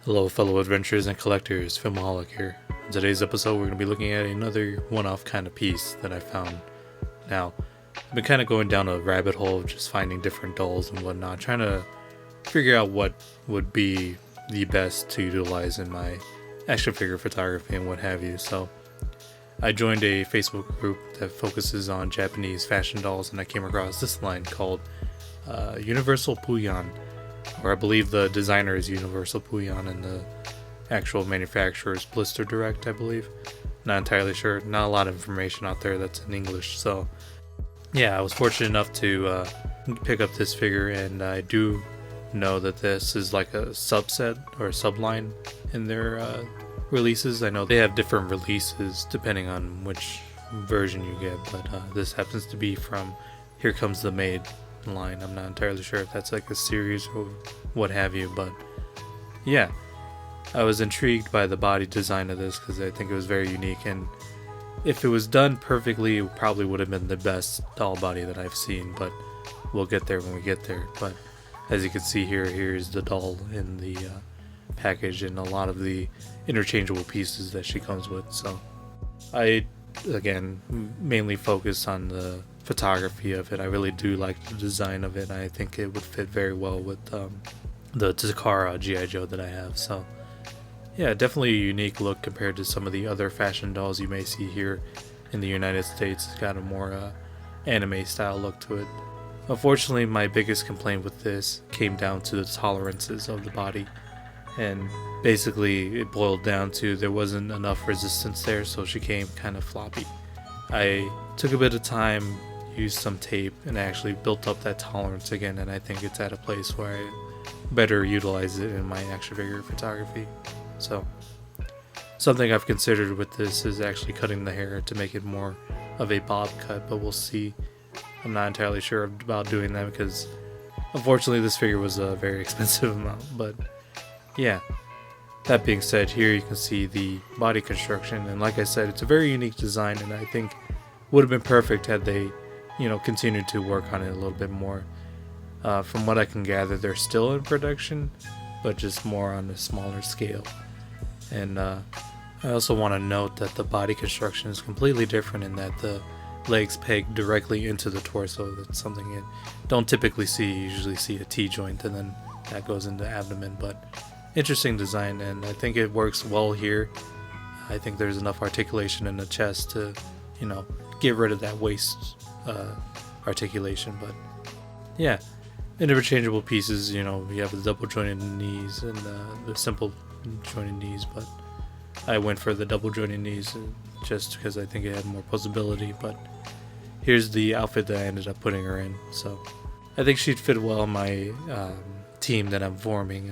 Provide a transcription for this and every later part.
Hello fellow adventurers and collectors, Filmaholic here. In today's episode we're going to be looking at another one-off kind of piece that I found. Now, I've been kind of going down a rabbit hole of just finding different dolls and whatnot, trying to figure out what would be the best to utilize in my action figure photography and what have you. So I joined a Facebook group that focuses on Japanese fashion dolls, and I came across this line called Universal Pooyan. Or I believe the designer is Universal Pooyan and the actual manufacturer is Blister Direct, I believe. Not entirely sure. Not a lot of information out there that's in English. So yeah, I was fortunate enough to pick up this figure, and I do know that this is like a subset or a subline in their releases. I know they have different releases depending on which version you get, but this happens to be from Here Comes the Maid line. I'm not entirely sure if that's like a series or what have you, but yeah, I was intrigued by the body design of this because I think it was very unique, and if it was done perfectly it probably would have been the best doll body that I've seen, but we'll get there when we get there. But as you can see here's the doll in the package and a lot of the interchangeable pieces that she comes with. So I again mainly focus on the photography of it. I really do like the design of it. I think it would fit very well with the Takara G.I. Joe that I have. So yeah, definitely a unique look compared to some of the other fashion dolls you may see here in the United States. It's got a more anime style look to it. Unfortunately, my biggest complaint with this came down to the tolerances of the body, and basically it boiled down to there wasn't enough resistance there, so she came kind of floppy. I took a bit of time, used some tape, and actually built up that tolerance again, and I think it's at a place where I better utilize it in my action figure photography. So something I've considered with this is actually cutting the hair to make it more of a bob cut, but we'll see. I'm not entirely sure about doing that because unfortunately this figure was a very expensive amount. But yeah, that being said, here you can see the body construction, and like I said, it's a very unique design, and I think would have been perfect had they continued to work on it a little bit more. From what I can gather, they're still in production, but just more on a smaller scale. And I also want to note that the body construction is completely different in that the legs peg directly into the torso. That's something you don't typically see. You usually see a T-joint and then that goes into the abdomen, but interesting design, and I think it works well here. I think there's enough articulation in the chest to get rid of that waist articulation. But yeah, interchangeable pieces. You have the double jointed knees and the simple jointed knees, but I went for the double jointed knees just because I think it had more posability. But here's the outfit that I ended up putting her in, so I think she'd fit well in my team that I'm forming.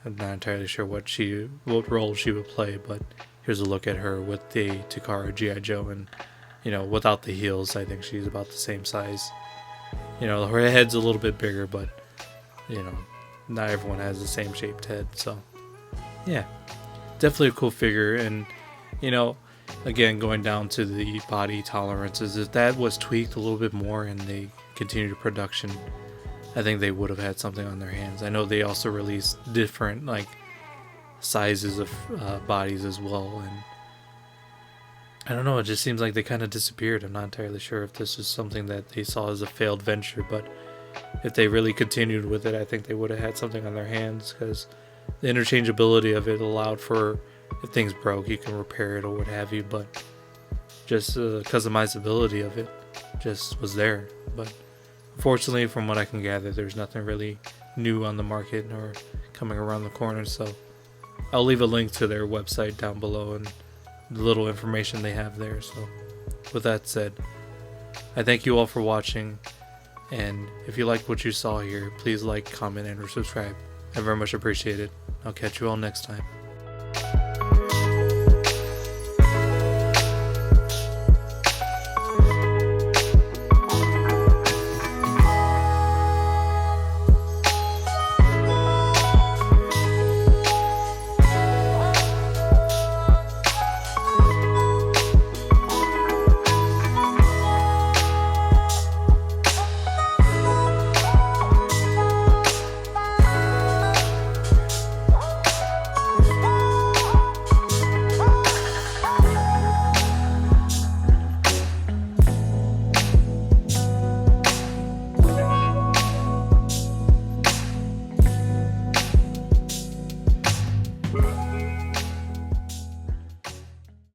I'm not entirely sure what role she would play, but here's a look at her with the Takara G.I. Joe, and without the heels I think she's about the same size. Her head's a little bit bigger, but not everyone has the same shaped head. So yeah, definitely a cool figure. And again, going down to the body tolerances, if that was tweaked a little bit more and they continued production, I think they would have had something on their hands. I know they also released different sizes of bodies as well, and I don't know, it just seems like they kind of disappeared. I'm not entirely sure if this was something that they saw as a failed venture, but if they really continued with it, I think they would have had something on their hands, because the interchangeability of it allowed for, if things broke, you can repair it or what have you, but just the customizability of it just was there. But unfortunately, from what I can gather, there's nothing really new on the market or coming around the corner, so I'll leave a link to their website down below and the little information they have there. So with that said, I thank you all for watching, and if you liked what you saw here, please like, comment, and subscribe. I very much appreciate it. I'll catch you all next time.